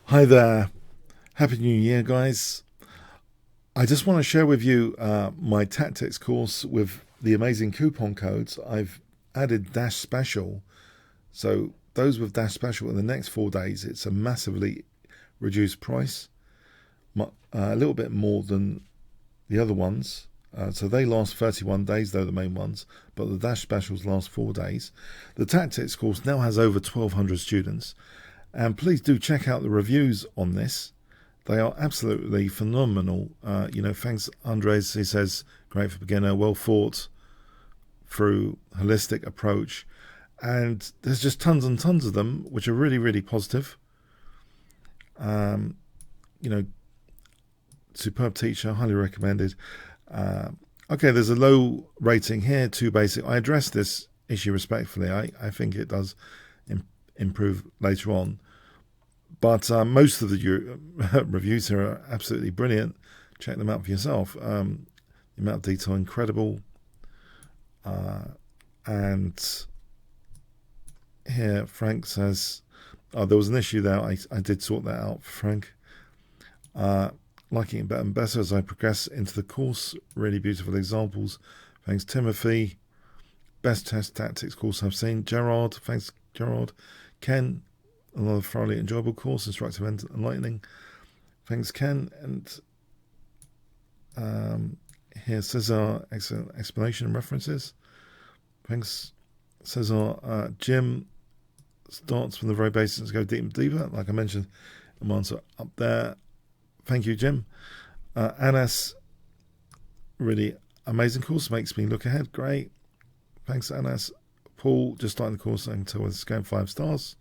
Hi there. Happy New Year, guys. I just want to share with you my tactics course with the amazing coupon codes. I've added Dash Special. So those with Dash Special in the next 4 days, it's a massively reduced price. A little bit more than the other ones. So they last 31 days, though, the main ones. But the Dash Specials last 4 days. The tactics course now has over 1,200 students. And please do check out the reviews on this. They are absolutely phenomenal. Thanks, Andres. He says, great for beginner, well thought through, holistic approach. And there's just tons and tons of them, which are really, really positive. Superb teacher, highly recommended. Okay, there's a low rating here, too basic. I addressed this issue respectfully. I think it does improve later on. But most of the reviews here are absolutely brilliant. Check them out for yourself. The amount of detail, incredible. And here, Frank says, there was an issue there. I did sort that out for Frank. Liking it better and better as I progress into the course. Really beautiful examples. Thanks, Timothy. Best test tactics course I've seen. Gerard, thanks, Gerard. Ken, another thoroughly enjoyable course, instructive and enlightening. Thanks, Ken. And here, Cesar, excellent explanation and references. Thanks, Cesar. Jim starts from the very basics, go deep and deeper. Like I mentioned, the answer up there. Thank you, Jim. Anas, really amazing course, makes me look ahead. Great. Thanks, Anas. Paul, just starting the course until it's going 5 stars.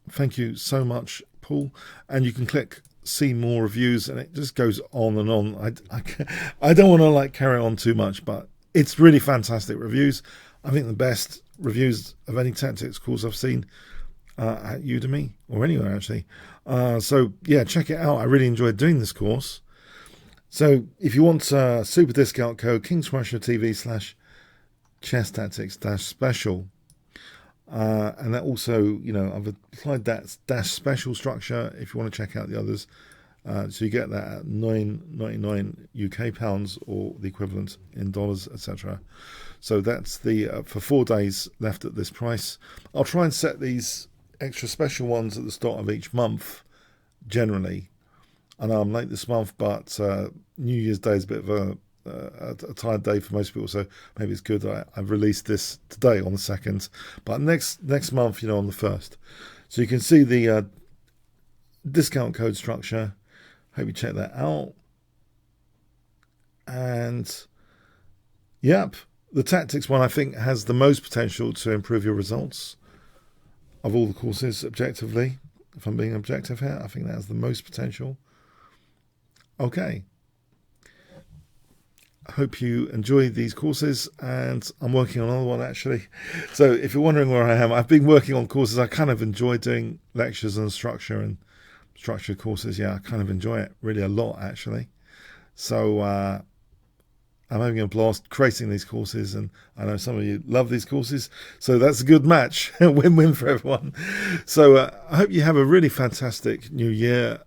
Thank you so much, Paul. And you can click see more reviews, and it just goes on and on. I don't want to carry on too much, but it's really fantastic reviews. I think the best reviews of any tactics course I've seen at Udemy or anywhere actually. So yeah, check it out. I really enjoyed doing this course. So if you want super discount code Kingscrusher TV/chess tactics special. And that also, I've applied that dash special structure if you want to check out the others. So you get that at £9.99 UK pounds or the equivalent in dollars, etc. So that's the for 4 days left at this price. I'll try and set these extra special ones at the start of each month generally. I know I'm late this month, but New Year's Day is a bit of a tired day for most people, so maybe it's good I've released this today on the 2nd, but next month, on the 1st. So you can see the discount code structure. Hope you check that out. And yep, the tactics one I think has the most potential to improve your results of all the courses objectively. If I'm being objective here, I think that has the most potential. Okay. I hope you enjoy these courses, and I'm working on another one actually. So if you're wondering where I am, I've been working on courses. I kind of enjoy doing lectures and structured courses. Yeah, I kind of enjoy it really a lot actually. So I'm having a blast creating these courses, and I know some of you love these courses, so that's a good match. Win-win for everyone. So I hope you have a really fantastic new year.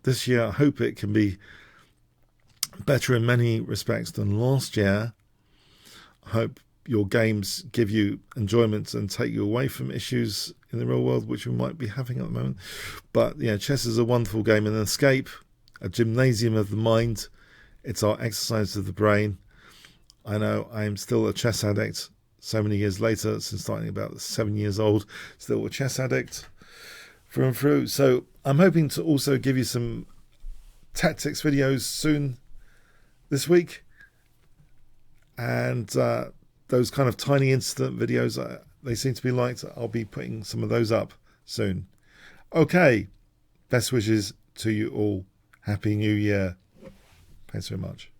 This year I hope it can be better in many respects than last year. I hope your games give you enjoyment and take you away from issues in the real world which we might be having at the moment. But yeah, chess is a wonderful game, an escape, a gymnasium of the mind. It's our exercise of the brain. I know I am still a chess addict so many years later, since starting about 7 years old, still a chess addict through and through. So I'm hoping to also give you some tactics videos soon this week, and those kind of tiny incident videos, they seem to be liked. I'll be putting some of those up soon. Okay, best wishes to you all. Happy New Year. Thanks very much.